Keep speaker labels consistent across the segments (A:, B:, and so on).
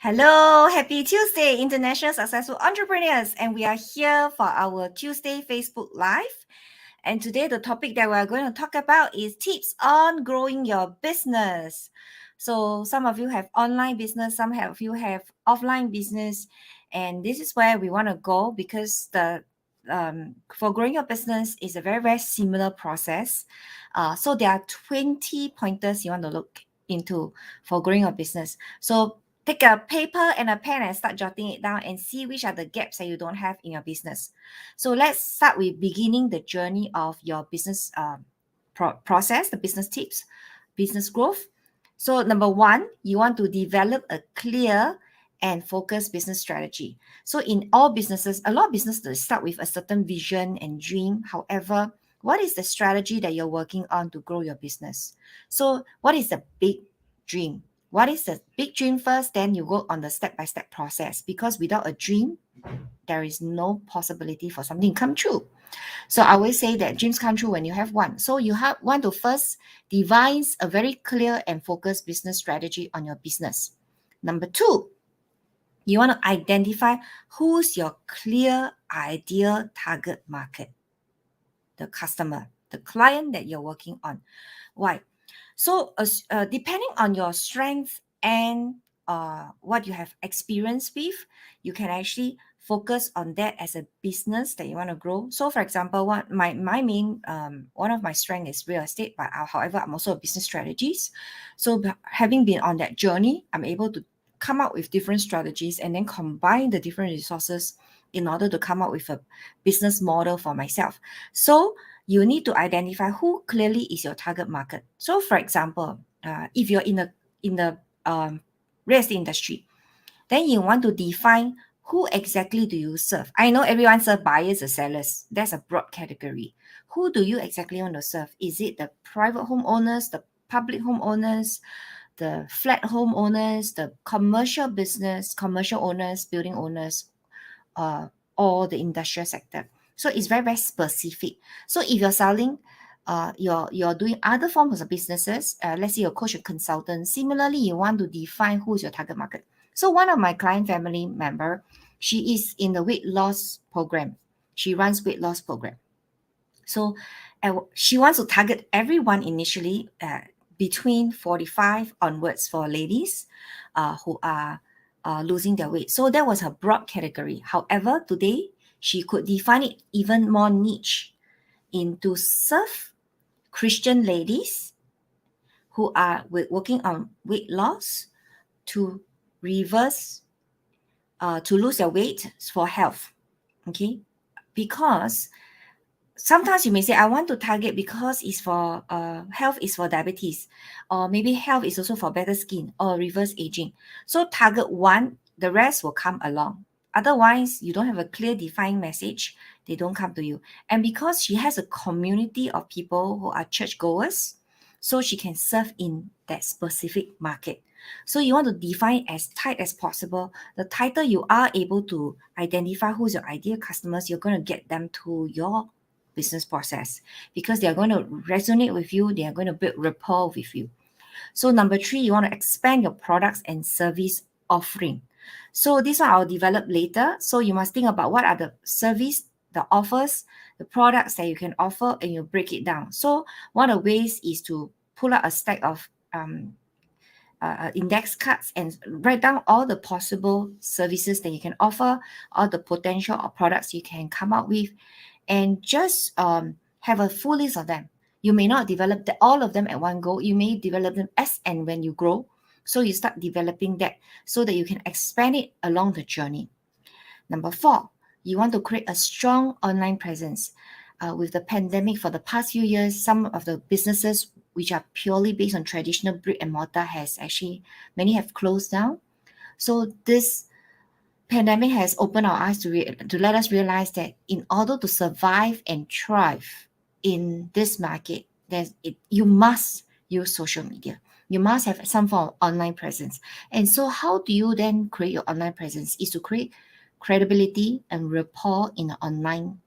A: Hello, happy Tuesday, international successful entrepreneurs. And we are here for our Tuesday Facebook Live. And today, the topic that we're going to talk about is tips on growing your business. So, some of you have online business, some of you have offline business. And this is where we want to go because for growing your business is a very, very similar process. So, there are 20 pointers you want to look into for growing your business. So, take a paper and a pen and start jotting it down and see which are the gaps that you don't have in your business. So let's start with beginning the journey of your business process, the business tips, business growth. So number one, you want to develop a clear and focused business strategy. So in all businesses, a lot of businesses start with a certain vision and dream. However, what is the strategy that you're working on to grow your business? So what is the big dream? What is the big dream first? Then you go on the step-by-step process, because without a dream, there is no possibility for something to come true. So I always say that dreams come true when you have one. So you want to first devise a very clear and focused business strategy on your business. Number two, you want to identify who's your clear ideal target market, the customer, the client that you're working on. Why? So depending on your strength and what you have experience with, you can actually focus on that as a business that you want to grow. So for example, one of my strength is real estate, but however, I'm also a business strategist. So having been on that journey, I'm able to come up with different strategies and then combine the different resources in order to come up with a business model for myself. So you need to identify who clearly is your target market. So, for example, if you're in the real estate industry, then you want to define who exactly do you serve. I know everyone serves buyers or sellers. That's a broad category. Who do you exactly want to serve? Is it the private homeowners, the public homeowners, the flat homeowners, the commercial business, commercial owners, building owners, or the industrial sector? So it's very, very specific. So if you're selling, you're doing other forms of businesses, let's say you're a coach or consultant, similarly, you want to define who's your target market. So one of my client family member, she is in the weight loss program. She runs weight loss program. So she wants to target everyone initially between 45 onwards for ladies who are losing their weight. So that was her broad category. However, today she could define it even more niche into serve Christian ladies who are working on weight loss to reverse, to lose their weight for health. Okay, because sometimes you may say, I want to target because it's for health is for diabetes, or maybe health is also for better skin or reverse aging. So target one, the rest will come along. Otherwise, you don't have a clear defined message, they don't come to you. And because she has a community of people who are churchgoers, so she can serve in that specific market. So you want to define as tight as possible. The tighter you are able to identify who's your ideal customers, you're going to get them to your business process, because they are going to resonate with you, they are going to build rapport with you. So number three, you want to expand your products and service offering. So this one I'll develop later. So you must think about what are the service, the offers, the products that you can offer, and you break it down. So one of the ways is to pull out a stack of index cards and write down all the possible services that you can offer, all the potential of products you can come up with, and just have a full list of them. You may not develop all of them at one go. You may develop them as and when you grow. So you start developing that so that you can expand it along the journey. Number four, you want to create a strong online presence. With the pandemic for the past few years, some of the businesses which are purely based on traditional brick and mortar many have closed down. So this pandemic has opened our eyes to let us realize that in order to survive and thrive in this market, you must use social media. You must have some form of online presence. And so how do you then create your online presence? Is to create credibility and rapport in the online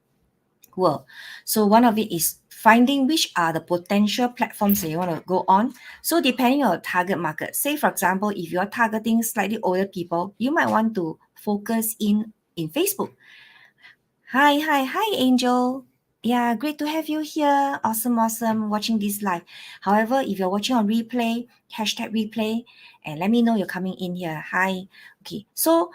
A: world. So one of it is finding which are the potential platforms that you want to go on. So depending on your target market, say for example, if you're targeting slightly older people, you might want to focus in Facebook. Hi, Angel. Yeah, great to have you here. Awesome, watching this live. However, if you're watching on replay, hashtag replay, and let me know you're coming in here. Hi. Okay, so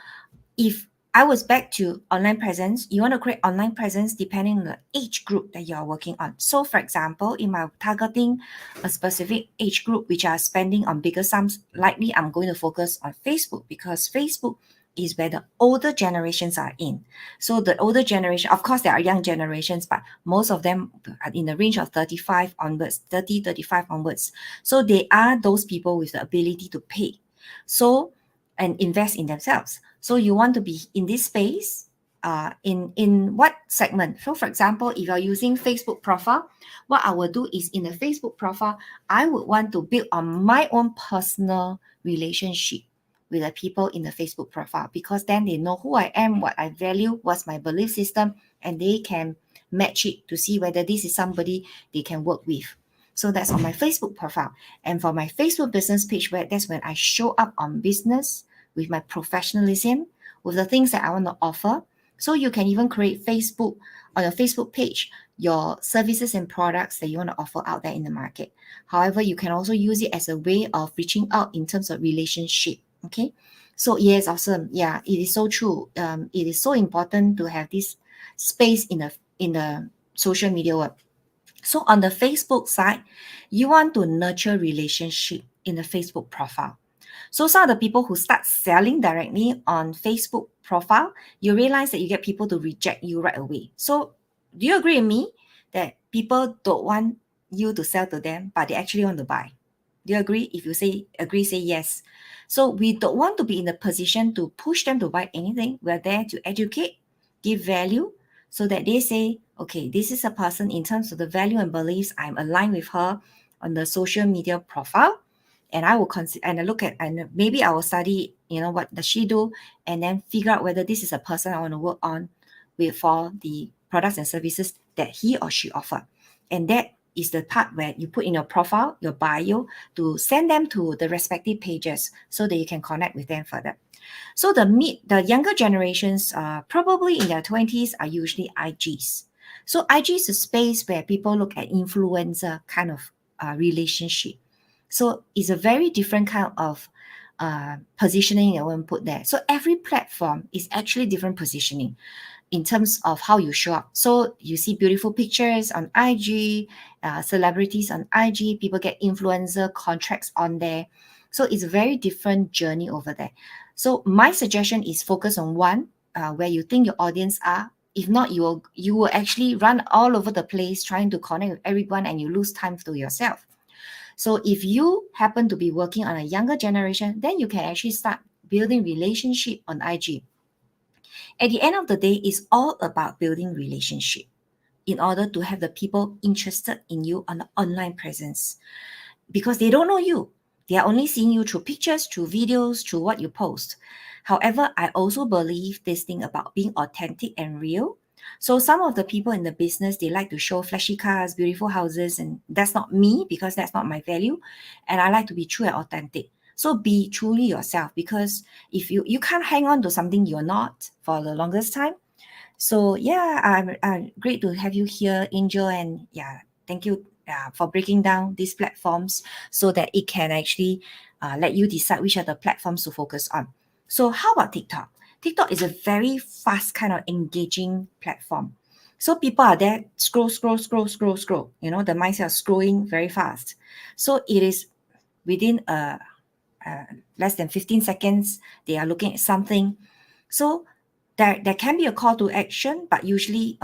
A: if I was back to online presence, you want to create online presence depending on the age group that you're working on. So for example, if I'm targeting a specific age group which are spending on bigger sums, likely I'm going to focus on Facebook, because Facebook is where the older generations are in. So the older generation, of course, there are young generations, but most of them are in the range of 35 onwards, 30, 35 onwards. So they are those people with the ability to pay. So, and invest in themselves. So you want to be in this space, in what segment? So for example, if you're using Facebook profile, what I will do is in the Facebook profile, I would want to build on my own personal relationship with the people in the Facebook profile, because then they know who I am, what I value, what's my belief system, and they can match it to see whether this is somebody they can work with. So that's on my Facebook profile. And for my Facebook business page, where that's when I show up on business with my professionalism, with the things that I want to offer. So you can even create Facebook on your Facebook page, your services and products that you want to offer out there in the market. However, you can also use it as a way of reaching out in terms of relationship. Okay. So yes, awesome. Yeah, it is so true. It is so important to have this space in the social media world. So on the Facebook side, you want to nurture relationship in the Facebook profile. So some of the people who start selling directly on Facebook profile, you realize that you get people to reject you right away. So do you agree with me that people don't want you to sell to them, but they actually want to buy? Do you agree? If you say agree, say yes. So we don't want to be in the position to push them to buy anything. We're there to educate, give value, so that they say, okay, this is a person in terms of the value and beliefs, I'm aligned with her on the social media profile. And I will consider and I look at, and maybe I will study, what does she do, and then figure out whether this is a person I want to work on with for the products and services that he or she offer. And that is the part where you put in your profile, your bio, to send them to the respective pages so that you can connect with them further. So the younger generations, probably in their 20s, are usually IGs. So IG is a space where people look at influencer kind of relationship. So it's a very different kind of positioning I want to put there. So every platform is actually different positioning in terms of how you show up. So you see beautiful pictures on IG, celebrities on IG, people get influencer contracts on there. So it's a very different journey over there. So my suggestion is focus on one where you think your audience are. If not, you will actually run all over the place trying to connect with everyone, and you lose time to yourself. So if you happen to be working on a younger generation, then you can actually start building relationship on IG. At the end of the day, it's all about building relationship in order to have the people interested in you on the online presence, because they don't know you. They are only seeing you through pictures, through videos, through what you post. However, I also believe this thing about being authentic and real. So some of the people in the business, they like to show flashy cars, beautiful houses, and that's not me, because that's not my value. And I like to be true and authentic. So be truly yourself, because if you can't hang on to something you're not for the longest time. So yeah, I'm great to have you here, Angel, and yeah, thank you for breaking down these platforms so that it can actually let you decide which are the platforms to focus on. So how about TikTok? TikTok is a very fast kind of engaging platform. So people are there, scroll, scroll, scroll, scroll, scroll. The mindset of scrolling very fast. So it is within less than 15 seconds, they are looking at something. So there can be a call to action, but usually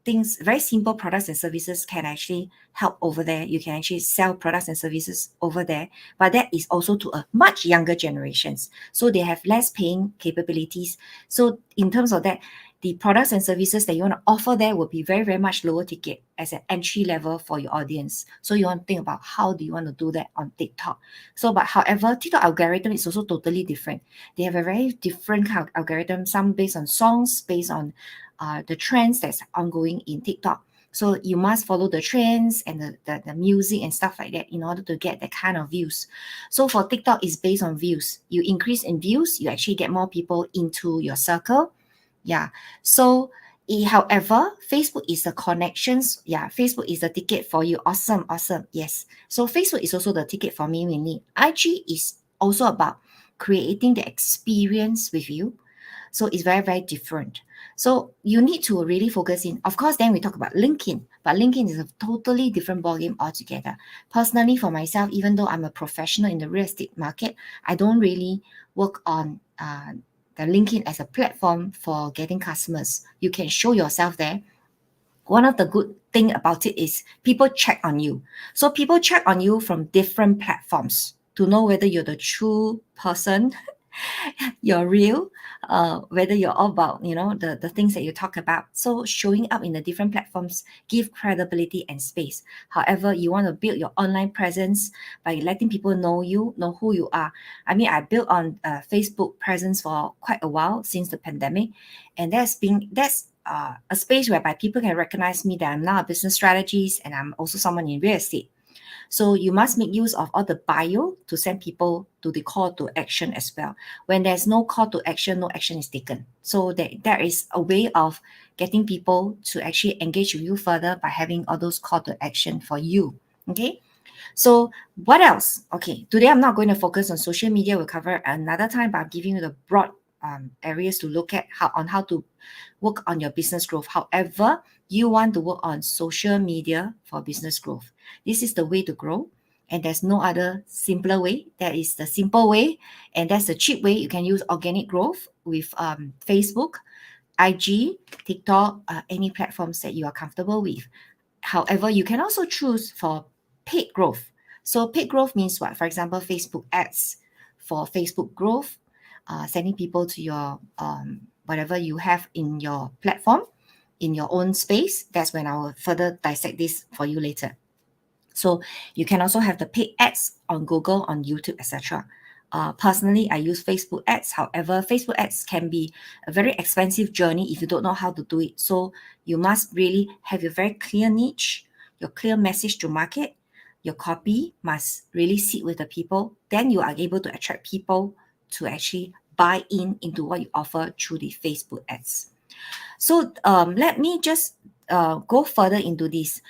A: things, very simple products and services can actually help over there. You can actually sell products and services over there, but that is also to a much younger generations. So they have less paying capabilities. So in terms of that, the products and services that you want to offer there will be very, very much lower ticket as an entry level for your audience. So you want to think about how do you want to do that on TikTok. So, but however, TikTok algorithm is also totally different. They have a very different kind of algorithm, some based on songs, based on the trends that's ongoing in TikTok. So you must follow the trends and the music and stuff like that in order to get that kind of views. So for TikTok, it's based on views. You increase in views, you actually get more people into your circle. Yeah. So however, Facebook is the connections. Yeah, Facebook is the ticket for you. Awesome, awesome. Yes. So Facebook is also the ticket for me, Winnie. IG is also about creating the experience with you. So it's very, very different. So you need to really focus in. Of course, then we talk about LinkedIn, but LinkedIn is a totally different ballgame altogether. Personally, for myself, even though I'm a professional in the real estate market, I don't really work on the LinkedIn as a platform for getting customers. You can show yourself there. One of the good thing about it is people check on you. So people check on you from different platforms to know whether you're the true person, you're real, whether you're all about, the things that you talk about. So showing up in the different platforms give credibility and space. However, you want to build your online presence by letting people know you, know who you are. I mean, I built on Facebook presence for quite a while since the pandemic, and that's a space whereby people can recognize me that I'm now a business strategist and I'm also someone in real estate. So you must make use of all the bio to send people to the call to action as well. When there's no call to action, no action is taken. So there is a way of getting people to actually engage with you further by having all those call to action for you. Okay. So what else? Okay, today I'm not going to focus on social media. We'll cover another time, but I'm giving you the broad areas to look at how to work on your business growth. However, you want to work on social media for business growth. This is the way to grow. And there's no other simpler way. That is the simple way. And that's the cheap way. You can use organic growth with Facebook, IG, TikTok, any platforms that you are comfortable with. However, you can also choose for paid growth. So paid growth means what? For example, Facebook ads for Facebook growth, sending people to your whatever you have in your platform, in your own space. That's when I will further dissect this for you later. So you can also have the paid ads on Google, on YouTube, etc. Personally, I use Facebook ads. However, Facebook ads can be a very expensive journey if you don't know how to do it. So you must really have a very clear niche, your clear message to market. Your copy must really sit with the people. Then you are able to attract people to actually buy into what you offer through the Facebook ads. So let me just go further into this.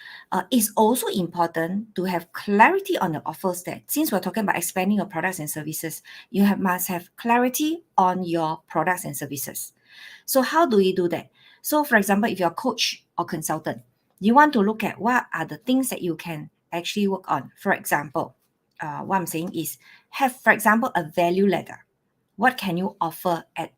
A: It's also important to have clarity on the offers that since we're talking about expanding your products and services, must have clarity on your products and services. So how do we do that? So for example, if you're a coach or consultant, you want to look at what are the things that you can actually work on. For example, what I'm saying is have, for example, a value ladder. What can you offer at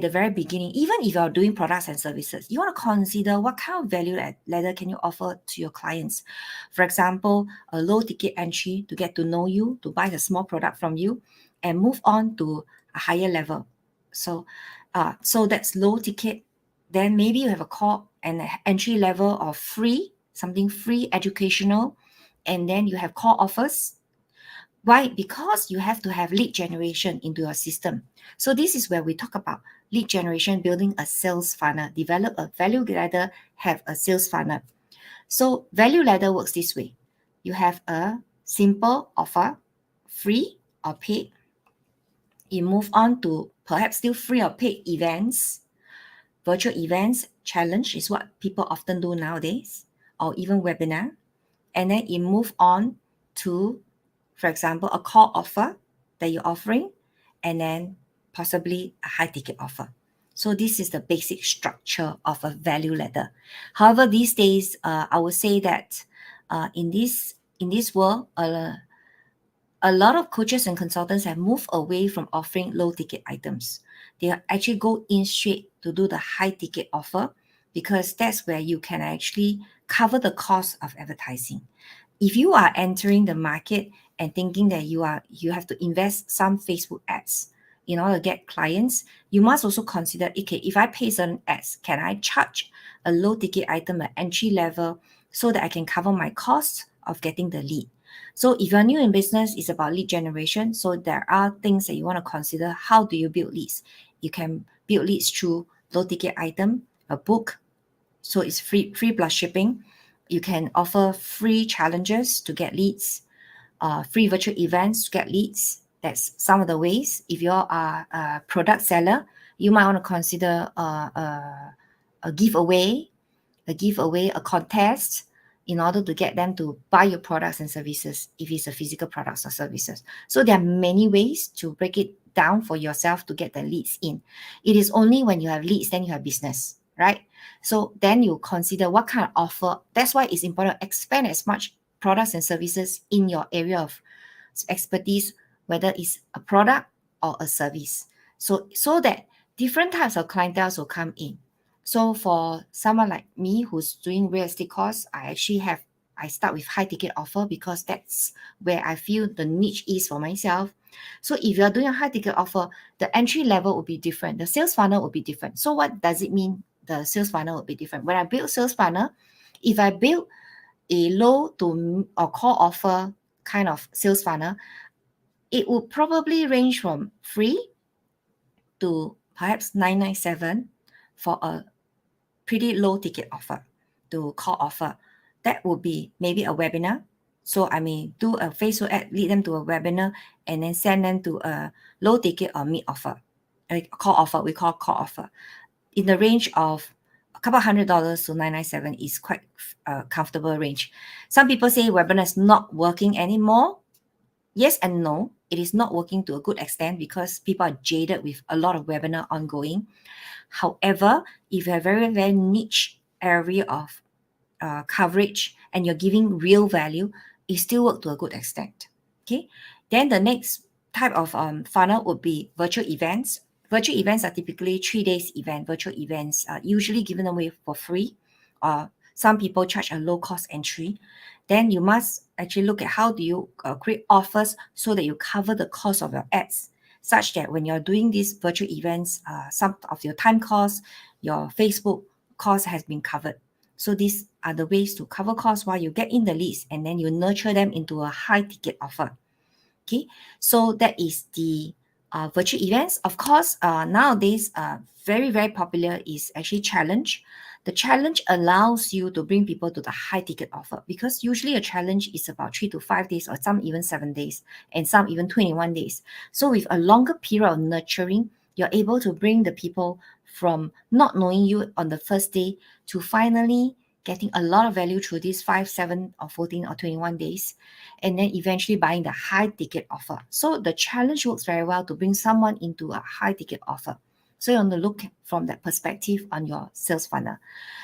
A: the very beginning, even if you're doing products and services, you want to consider what kind of value ladder can you offer to your clients. For example, a low ticket entry to get to know you, to buy a small product from you, and move on to a higher level. So that's low ticket. Then maybe you have a core and entry level of free, something free, educational, and then you have core offers. Why? Because you have to have lead generation into your system. So this is where we talk about lead generation, building a sales funnel, develop a value ladder, have a sales funnel. So value ladder works this way. You have a simple offer, free or paid. You move on to perhaps still free or paid events. Virtual events, challenge is what people often do nowadays, or even webinar. And then you move on to, for example, a core offer that you're offering, and then possibly a high ticket offer. So this is the basic structure of a value ladder. However, these days, I would say that in this world, a lot of coaches and consultants have moved away from offering low ticket items. They actually go in straight to do the high ticket offer because that's where you can actually cover the cost of advertising. If you are entering the market and thinking that you have to invest some Facebook ads in order to get clients, you must also consider, okay, if I pay certain ads, can I charge a low ticket item at entry level so that I can cover my costs of getting the lead? So if you're new in business, it's about lead generation. So there are things that you want to consider. How do you build leads? You can build leads through low ticket item, a book, So it's free plus shipping. You can offer free challenges to get leads, free virtual events to get leads. That's some of the ways. If you are a product seller, you might want to consider a giveaway, a contest, in order to get them to buy your products and services if it's a physical products or services. So there are many ways to break it down for yourself to get the leads in. It is only when you have leads, then you have business, right? So then you consider what kind of offer. That's why it's important to expand as much products and services in your area of expertise, whether it's a product or a service. So that different types of clientele will come in. So for someone like me who's doing real estate course, I start with high ticket offer because that's where I feel the niche is for myself. So if you're doing a high ticket offer, the entry level will be different. The sales funnel will be different. So what does it mean? The sales funnel will be different. When I build sales funnel, if I build a low to or core offer kind of sales funnel, it would probably range from free to perhaps 997 for a pretty low ticket offer to core offer. That would be maybe a webinar. So I may do a Facebook ad, lead them to a webinar, and then send them to a low ticket or mid offer, a core offer. We call core offer. In the range of a couple $100 to 997 is quite a comfortable range. Some people say webinar is not working anymore. Yes and no. It is not working to a good extent because people are jaded with a lot of webinar ongoing. However, if you have very, very niche area of coverage and you're giving real value, it still works to a good extent. Okay. Then the next type of funnel would be virtual events. Virtual events are typically 3 days event. Virtual events are usually given away for free. Some people charge a low cost entry. Then you must actually look at how do you create offers so that you cover the cost of your ads, such that when you're doing these virtual events, some of your time costs, your Facebook cost has been covered. So these are the ways to cover costs while you get in the leads and then you nurture them into a high ticket offer. Okay, so that is the virtual events. Of course, nowadays, very, very popular is actually challenge. The challenge allows you to bring people to the high ticket offer because usually a challenge is about 3 to 5 days or some even 7 days and some even 21 days. So with a longer period of nurturing, you're able to bring the people from not knowing you on the first day to finally getting a lot of value through these 5, 7 or 14 or 21 days, and then eventually buying the high ticket offer. So the challenge works very well to bring someone into a high ticket offer. So you want to look from that perspective on your sales funnel.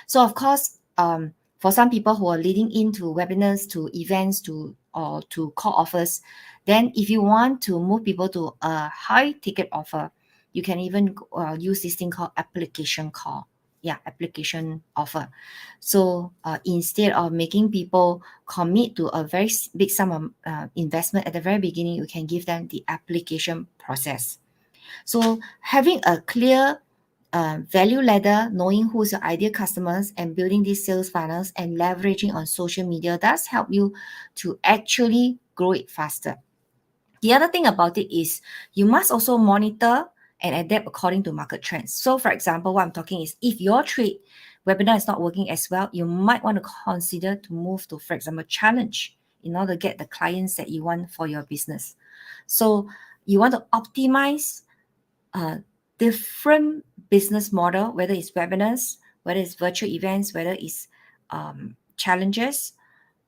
A: So of course, for some people who are leading into webinars, to events, to call offers, then if you want to move people to a high ticket offer, you can even use this thing called application call. Yeah, application offer. So instead of making people commit to a very big sum of investment at the very beginning, you can give them the application process. So having a clear value ladder, knowing who's your ideal customers and building these sales funnels and leveraging on social media does help you to actually grow it faster. The other thing about it is you must also monitor and adapt according to market trends. So for example, what I'm talking is if your trade webinar is not working as well, you might want to consider to move to, for example, challenge in order to get the clients that you want for your business. So you want to optimize different business model, whether it's webinars, whether it's virtual events, whether it's challenges,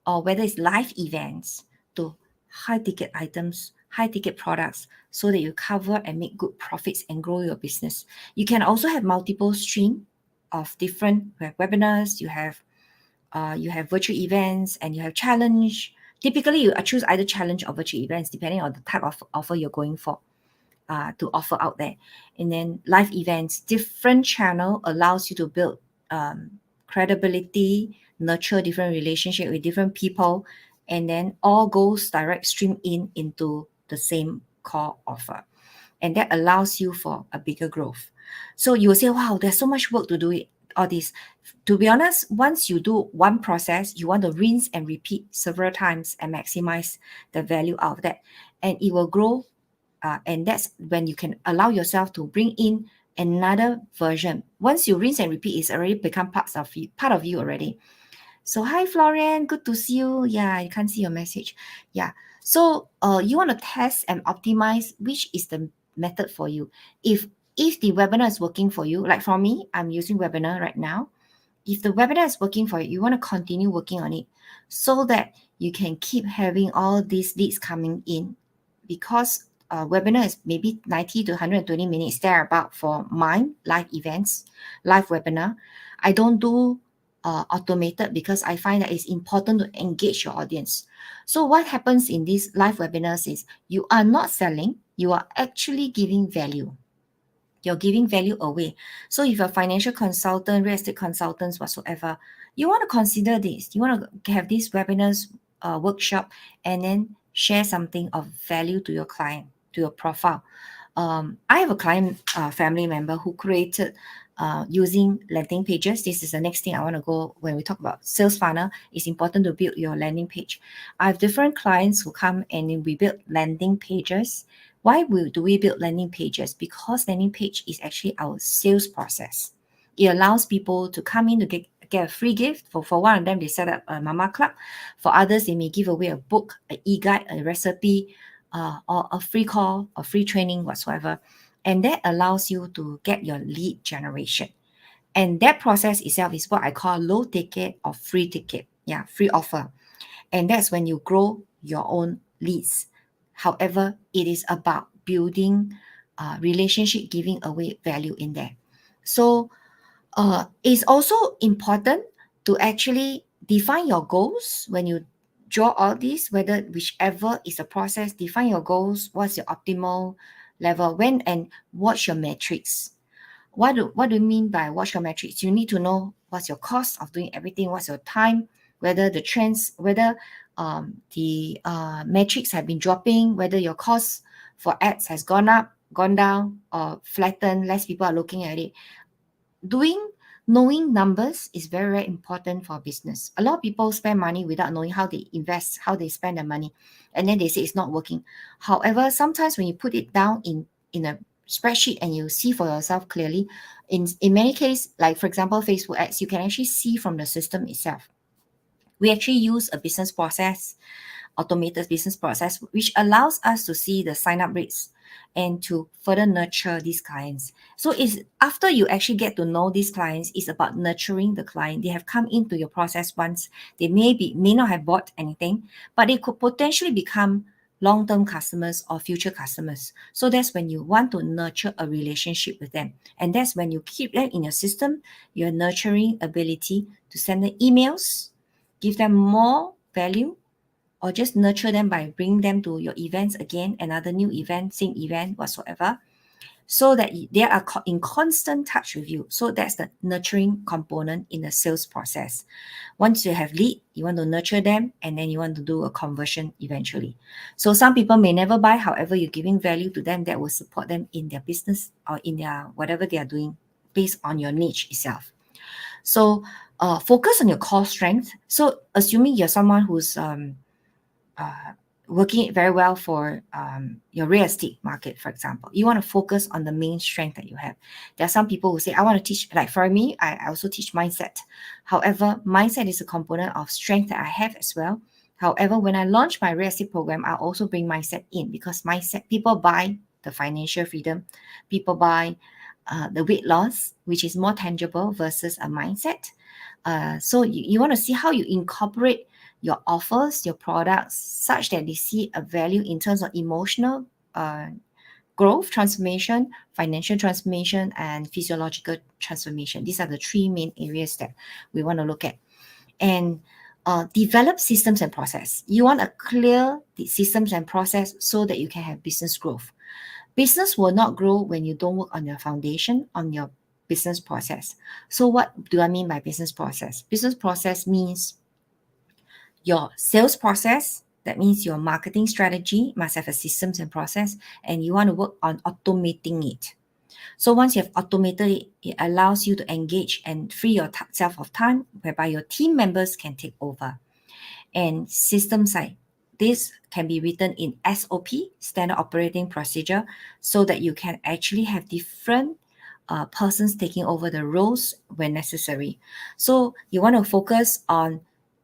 A: or whether it's live events, to high ticket items, high ticket products, so that you cover and make good profits and grow your business. You can also have multiple stream of different webinars. You have virtual events and you have challenge. Typically, you choose either challenge or virtual events depending on the type of offer you're going for. To offer out there. And then live events, different channel allows you to build credibility, nurture different relationship with different people, and then all goes direct stream into the same core offer. And that allows you for a bigger growth. So you will say, wow, there's so much work to do it, all this. To be honest, once you do one process, you want to rinse and repeat several times and maximize the value out of that. And it will grow. And that's when you can allow yourself to bring in another version. Once you rinse and repeat, it's already become part of you already. So hi Florian, good to see you. Yeah, I can't see your message. Yeah. So you want to test and optimize which is the method for you. If the webinar is working for you, like for me, I'm using webinar right now. If the webinar is working for you, you want to continue working on it so that you can keep having all these leads coming in, because webinar is maybe 90 to 120 minutes thereabout for mine live events, live webinar. I don't do automated because I find that it's important to engage your audience. So what happens in these live webinars is you are not selling, you are actually giving value. You're giving value away. So if you're a financial consultant, real estate consultants, whatsoever, you want to consider this. You want to have these webinars, workshop, and then share something of value to your client, to your profile. I have a client, family member who created using landing pages. This is the next thing I want to go when we talk about sales funnel. It's important to build your landing page. I have different clients who come and then we build landing pages. Why do we build landing pages? Because landing page is actually our sales process. It allows people to come in to get a free gift. For one of them, they set up a Mama Club. For others, they may give away a book, an e-guide, a recipe, or a free call, or free training, whatsoever. And that allows you to get your lead generation. And that process itself is what I call low ticket or free ticket. Yeah, free offer. And that's when you grow your own leads. However, it is about building relationship, giving away value in there. So it's also important to actually define your goals when you draw all these, whether whichever is a process, define your goals, what's your optimal level, when and what's your metrics. What do you mean by what's your metrics? You need to know what's your cost of doing everything, what's your time, whether the trends, whether the metrics have been dropping, whether your cost for ads has gone up, gone down, or flattened, less people are looking at it. Knowing numbers is very, very important for business. A lot of people spend money without knowing how they invest, how they spend their money, and then they say it's not working. However, sometimes when you put it down in a spreadsheet and you see for yourself clearly, in many cases, like for example, Facebook ads, you can actually see from the system itself. We actually use a business process, automated business process, which allows us to see the sign up rates and to further nurture these clients. So it's after you actually get to know these clients, it's about nurturing the client. They have come into your process once. They may not have bought anything, but they could potentially become long-term customers or future customers. So that's when you want to nurture a relationship with them. And that's when you keep them in your system, your nurturing ability to send them emails, give them more value, or just nurture them by bringing them to your events again, another new event, same event, whatsoever, so that they are in constant touch with you. So that's the nurturing component in the sales process. Once you have lead, you want to nurture them, and then you want to do a conversion eventually. So some people may never buy, however, you're giving value to them that will support them in their business or in their whatever they are doing based on your niche itself. So focus on your core strength. So assuming you're someone who's working very well for your real estate market, for example, you want to focus on the main strength that you have. There are some people who say, I want to teach, like for me, I also teach mindset. However, mindset is a component of strength that I have as well. However, when I launch my real estate program, I also bring mindset in, because mindset, people buy the financial freedom, people buy the weight loss, which is more tangible versus a mindset. So you want to see how you incorporate your offers, your products, such that they see a value in terms of emotional growth, transformation, financial transformation, and physiological transformation. These are the three main areas that we want to look at. And develop systems and process. You want to clear the systems and process so that you can have business growth. Business will not grow when you don't work on your foundation, on your business process. So what do I mean by business process? Business process means your sales process. That means your marketing strategy must have a systems and process, and you want to work on automating it. So once you have automated it, it allows you to engage and free yourself of time, whereby your team members can take over. And system side, this can be written in SOP, standard operating procedure, so that you can actually have different persons taking over the roles when necessary. So you want to focus on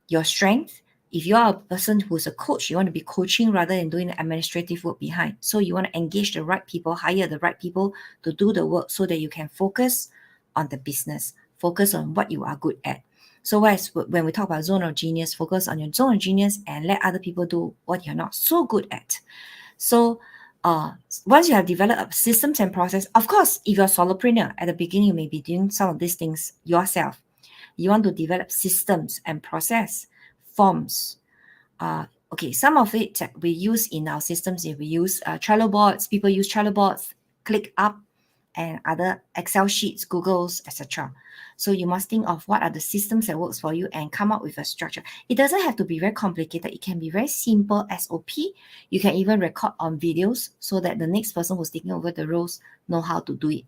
A: your strength. If you are a person who's a coach, you want to be coaching rather than doing the administrative work behind. So you want to engage the right people, hire the right people to do the work so that you can focus on the business, focus on what you are good at. So when we talk about zone of genius, focus on your zone of genius and let other people do what you're not so good at. So once you have developed systems and process, of course, if you're a solopreneur, at the beginning, you may be doing some of these things yourself. You want to develop systems and process, forms. Okay, some of it we use in our systems. If we use Trello boards, people use Trello boards, ClickUp, and other Excel sheets, Googles, etc. So you must think of what are the systems that works for you and come up with a structure. It doesn't have to be very complicated. It can be very simple SOP. You can even record on videos so that the next person who's taking over the roles know how to do it.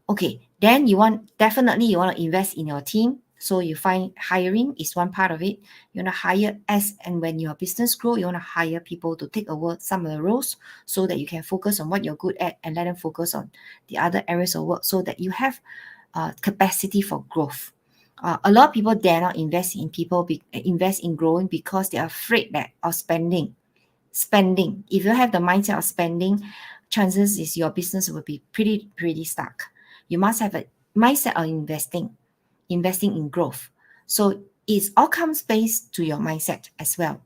A: Okay, then you want to invest in your team. So you find hiring is one part of it. You want to hire as and when your business grow, you want to hire people to take over some of the roles so that you can focus on what you're good at and let them focus on the other areas of work so that you have capacity for growth. A lot of people dare not invest in people, invest in growing because they are afraid of spending. If you have the mindset of spending, chances is your business will be pretty stuck. You must have a mindset of investing in growth. So it all comes based to your mindset as well.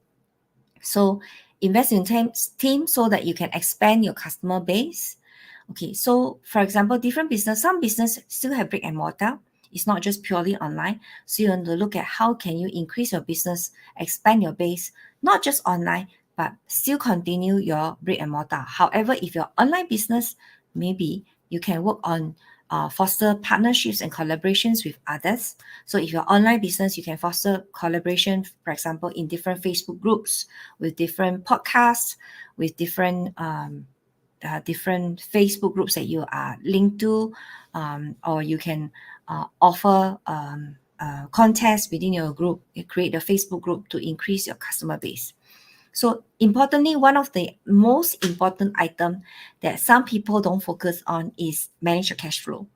A: So invest in team so that you can expand your customer base. Okay, so for example, some business still have brick and mortar. It's not just purely online. So you want to look at how can you increase your business, expand your base, not just online, but still continue your brick and mortar. However, if you're online business, maybe you can work on foster partnerships and collaborations with others. So if you're online business, you can foster collaboration, for example, in different Facebook groups, with different podcasts, with different Facebook groups that you are linked to, or you can offer contests within your group. You create a Facebook group to increase your customer base. So importantly, one of the most important item that some people don't focus on is manage your cash flow.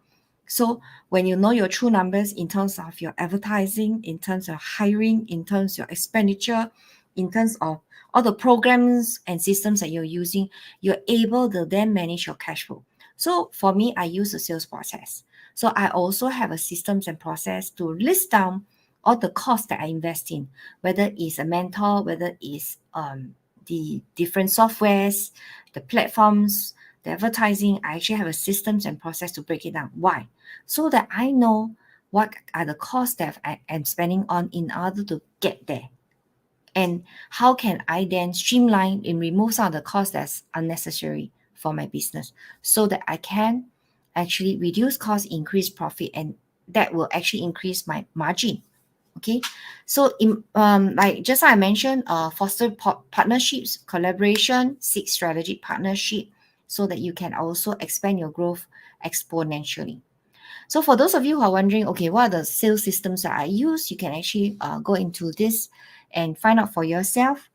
A: So when you know your true numbers in terms of your advertising, in terms of hiring, in terms of your expenditure, in terms of all the programs and systems that you're using, you're able to then manage your cash flow. So for me, I use a sales process. So I also have a systems and process to list down all the costs that I invest in, whether it's a mentor, whether it's the different softwares, the platforms, the advertising. I actually have a systems and process to break it down. Why? So that I know what are the costs that I am spending on in order to get there. And how can I then streamline and remove some of the costs that's unnecessary for my business so that I can actually reduce costs, increase profit, and that will actually increase my margin. Okay, so like just like I mentioned, foster partnerships, collaboration, seek strategic partnership so that you can also expand your growth exponentially. So for those of you who are wondering, okay, what are the sales systems that I use? You can actually go into this and find out for yourself.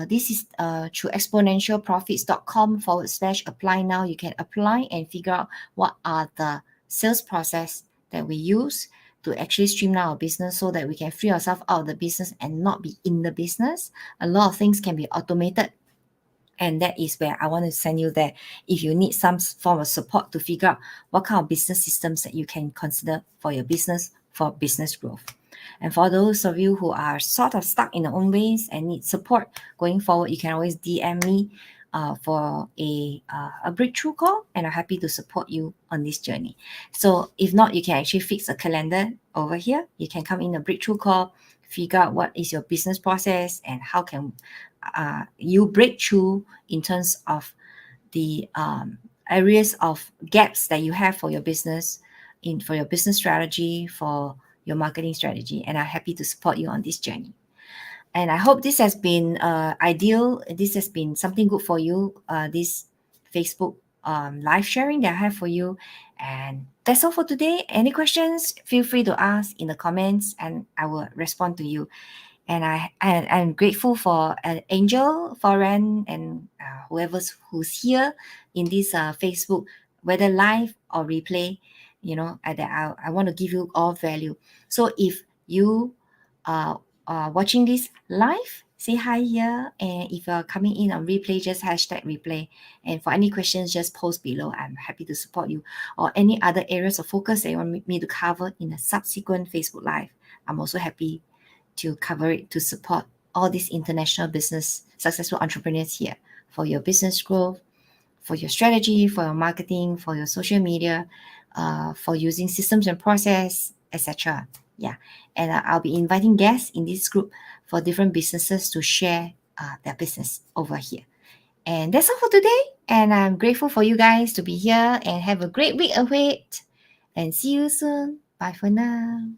A: This is through exponentialprofits.com/apply now. You can apply and figure out what are the sales process that we use to actually streamline our business so that we can free ourselves out of the business and not be in the business. A lot of things can be automated. And that is where I want to send you there if you need some form of support to figure out what kind of business systems that you can consider for your business, for business growth. And for those of you who are sort of stuck in their own ways and need support going forward, you can always DM me for a breakthrough call, and I'm happy to support you on this journey. So if not, you can actually fix a calendar over here. You can come in a breakthrough call, figure out what is your business process and how can you break through in terms of the areas of gaps that you have for your business, for your business strategy, for your marketing strategy. And I'm happy to support you on this journey. And I hope this has been ideal. This has been something good for you, this Facebook live sharing that I have for you. And that's all for today. Any questions, feel free to ask in the comments and I will respond to you. And I'm grateful for Angel, Foren, and who's here in this Facebook whether live or replay. I want to give you all value. So if you are watching this live, say hi here. And if you're coming in on replay, just hashtag replay. And for any questions, just post below. I'm happy to support you. Or any other areas of focus that you want me to cover in a subsequent Facebook Live, I'm also happy to cover it to support all these international business successful entrepreneurs here for your business growth, for your strategy, for your marketing, for your social media, for using systems and process, etc. Yeah, and I'll be inviting guests in this group for different businesses to share their business over here. And that's all for today. And I'm grateful for you guys to be here and have a great week ahead. And see you soon. Bye for now.